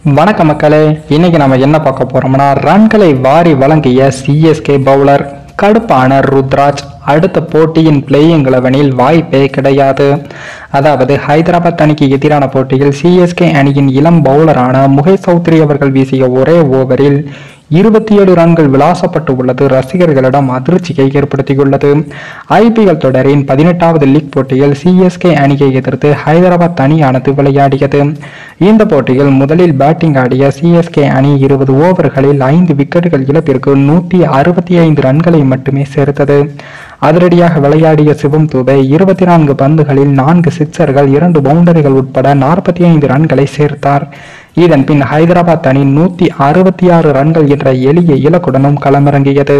வணக்க மக்களே, இன்னைக்கு நம்ம என்ன பார்க்க போறோம்னா, ரன்களை வாரி வழங்கிய சிஎஸ்கே பவுலர் கடுப்பான ருத்ராஜ் அடுத்த போட்டியின் பிளேயிங் 11 வாய்ப்பே கிடையாது. அதாவது ஹைதராபாத் அணிக்கு எதிரான போட்டியில் சிஎஸ்கே அணியின் இளம் பவுலரான முகேஷ் சௌத்ரி அவர்கள் வீசிய ஒரே ஓவரில் 27 ரன்கள் விளாசப்பட்டு உள்ளது ரசிகர்களிடம் அதிர்ச்சியை ஏற்படுத்தியுள்ளது. ஐபிஎல் தொடரின் 18வது லீக் போட்டியில் சிஎஸ்கே அணியை எதிர்த்து ஹைதராபாத் அணியானது விளையாடியது. இந்த போட்டியில் முதலில் பேட்டிங் ஆடிய சிஎஸ்கே அணி 20 ஓவர்களில் 5 விக்கெட்டுகள் இழப்பிற்கு 165 ரன்களை மட்டுமே சேர்த்தது. அதிரடியாக விளையாடிய சிவம் தூபே 24 பந்துகளில் 4 சிக்சர்கள் 2 பவுண்டரிகள் உட்பட 45 ரன்களை சேர்த்தார். இதன் பின் ஹைதராபாத் அணி 166 ரன்கள் என்ற எளிய இலக்குடனும் களமிறங்கியது.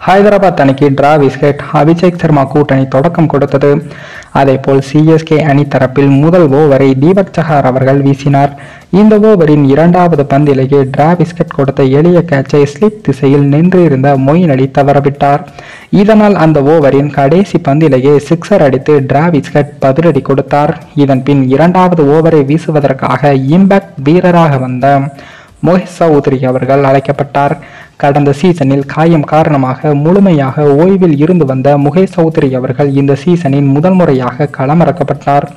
ஹைதராபாத் அணிக்கு டிராவிஸ் ஹெட், அபிஷேக் சர்மா கூட்டணி தொடக்கம் கொடுத்தது. அதேபோல் சிஎஸ்கே அணி தரப்பில் முதல் ஓவரை தீபக் சஹார் அவர்கள் வீசினார். இந்த ஓவரின் 2வது பந்திலேயே டிராவிஸ் ஹெட் கொடுத்த எளிய கேட்சை ஸ்லிப் திசையில் நின்றிருந்த மொயின் அலி தவறவிட்டார். இதனால் அந்த ஓவரின் கடைசி பந்திலேயே சிக்ஸர் அடித்து டிராவிஸ் ஹெட் பதிலடி கொடுத்தார். இதன் பின் 2வது ஓவரை வீசுவதற்காக இம்பாக்ட் வீரராக வந்த முகேஷ் சௌத்ரி அவர்கள் அழைக்கப்பட்டார். கடந்த சீசனில் காயம் காரணமாக முழுமையாக ஓய்வில் இருந்து வந்த முகேஷ் சௌத்ரி அவர்கள் இந்த சீசனின் முதல் முறையாக களமிறக்கப்பட்டார்.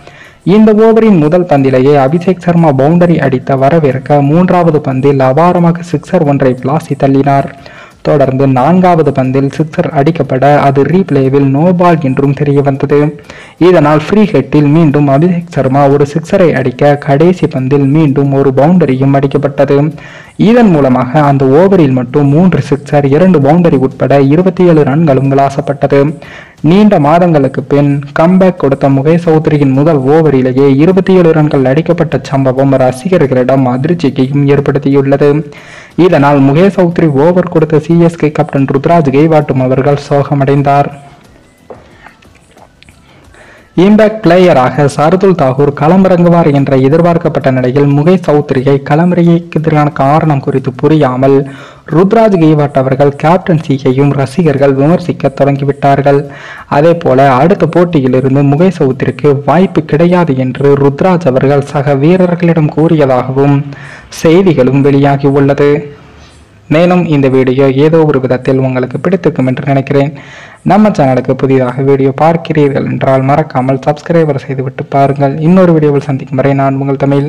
இந்த ஓவரின் முதல் பந்திலேயே அபிஷேக் சர்மா பவுண்டரி அடித்த வரவேற்க 3வது பந்தில் அபாரமாக சிக்ஸர் ஒன்றை பிளாசி தள்ளினார். தொடர்ந்து 4வது பந்தில் சிக்ஸர் அடிக்கப்பட அது ரீப்ளேவில் நோ பால் என்றும் தெரிய வந்தது. இதனால் ஃப்ரீ ஹிட்டில் மீண்டும் அபிஷேக் சர்மா ஒரு சிக்ஸரை அடிக்க கடைசி பந்தில் மீண்டும் ஒரு பவுண்டரியும் அடிக்கப்பட்டது. இதன் மூலமாக அந்த ஓவரில் மட்டும் 3 சிக்ஸர் 2 பவுண்டரி உட்பட 27 ரன்களும் விளாசப்பட்டது. நீண்ட மாதங்களுக்கு பின் கம்பேக் கொடுத்த முகேஷ் சௌத்ரியின் முதல் ஓவரிலேயே 27 ரன்கள் அடிக்கப்பட்ட சம்பவம் ரசிகர்களிடம் அதிர்ச்சியையும் ஏற்படுத்தியுள்ளது. இதனால் முகேஷ் சௌத்ரி ஓவர் கொடுத்த சிஎஸ்கே கேப்டன் ருத்ராஜ் கெய்க்வாட் அவர்கள் சோகமடைந்தார். இம்பாக்ட் பிளேயராக சர்துல் தாகூர் களமிறங்குவார் என்ற எதிர்பார்க்கப்பட்ட நிலையில் முகேஷ் சௌத்ரியை களமிறங்கியதற்கான காரணம் குறித்து புரியாமல் ருத்ராஜ் கெய்க்வாட் அவர்கள் கேப்டன்சியையும் ரசிகர்கள் விமர்சிக்க தொடங்கிவிட்டார்கள். அதே போல அடுத்த போட்டியிலிருந்து முகேஷ் சௌத்ரிக்கு வாய்ப்பு கிடையாது என்று ருத்ராஜ் அவர்கள் சக வீரர்களிடம் கூறியதாகவும் செய்திகளும் வெளியாகி உள்ளது. மேலும் இந்த வீடியோ ஏதோ ஒரு விதத்தில் உங்களுக்கு பிடித்திருக்கும் என்று நினைக்கிறேன். நம்ம சேனலுக்கு புதிதாக வீடியோ பார்க்கிறீர்கள் என்றால் மறக்காமல் சப்ஸ்கிரைபர் செய்துவிட்டு பாருங்கள். இன்னொரு வீடியோவில் சந்திக்கும் வரை நான் உங்கள் தமிழ்.